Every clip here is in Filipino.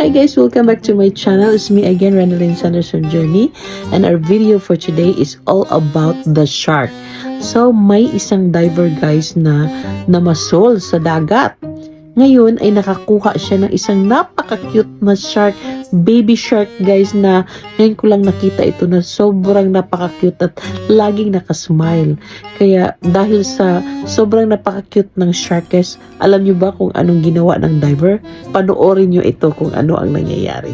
Hi guys, welcome back to my channel. It's me again, Renalyn Sanderson Journey, and our video for today is all about the shark. So may isang diver guys na namasol sa dagat. Ngayon ay nakakuha siya ng isang napaka-cute na shark, baby shark guys, na ngayon ko lang nakita ito na sobrang napaka-cute at laging nakasmile. Kaya dahil sa sobrang napaka-cute ng shark guys, alam nyo ba kung anong ginawa ng diver? Panoorin nyo ito kung ano ang nangyayari.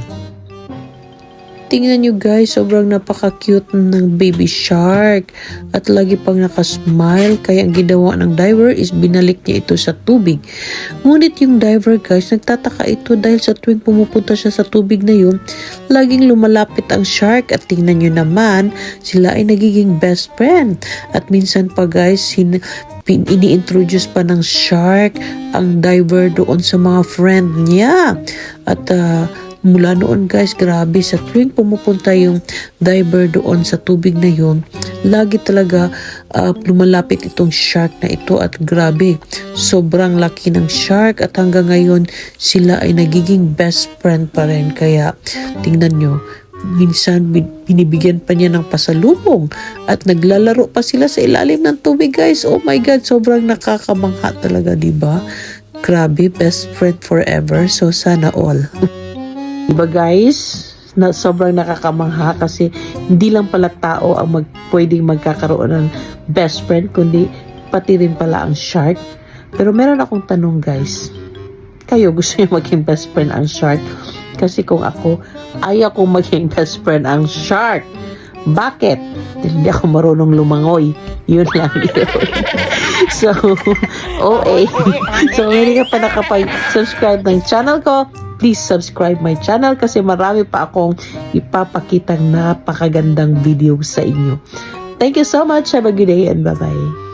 Tingnan nyo guys, sobrang napaka-cute ng baby shark at lagi pang nakasmile. Kaya ang ginawa ng diver is binalik niya ito sa tubig. Ngunit yung diver guys, nagtataka ito dahil sa tuwing pumupunta siya sa tubig na yun, laging lumalapit ang shark. At tingnan nyo naman, sila ay nagiging best friend. At minsan pa guys, ini-introduce pa ng shark ang diver doon sa mga friend niya. At mula noon guys, grabe, sa tuwing pumupunta yung diver doon sa tubig na yun, lagi talaga lumalapit itong shark na ito. At grabe, sobrang laki ng shark at hanggang ngayon sila ay nagiging best friend pa rin. Kaya tingnan nyo, minsan binibigyan pa niya ng pasalubong at naglalaro pa sila sa ilalim ng tubig guys. Oh my god, sobrang nakakamangha talaga, diba? Grabe, best friend forever. So sana all. Diba guys, na sobrang nakakamangha kasi hindi lang pala tao ang pwedeng magkakaroon ng best friend, kundi pati rin pala ang shark. Pero meron akong tanong guys, kayo gusto niyo maging best friend ang shark? Kasi kung ako, ayaw kong maging best friend ang shark. Bakit? Hindi ako marunong lumangoy. Yun lang yun. So, OA. So, hindi ka pa nakapag-subscribe ng channel ko, please subscribe my channel kasi marami pa akong ipapakitang napakagandang video sa inyo. Thank you so much. Have a good day and bye-bye.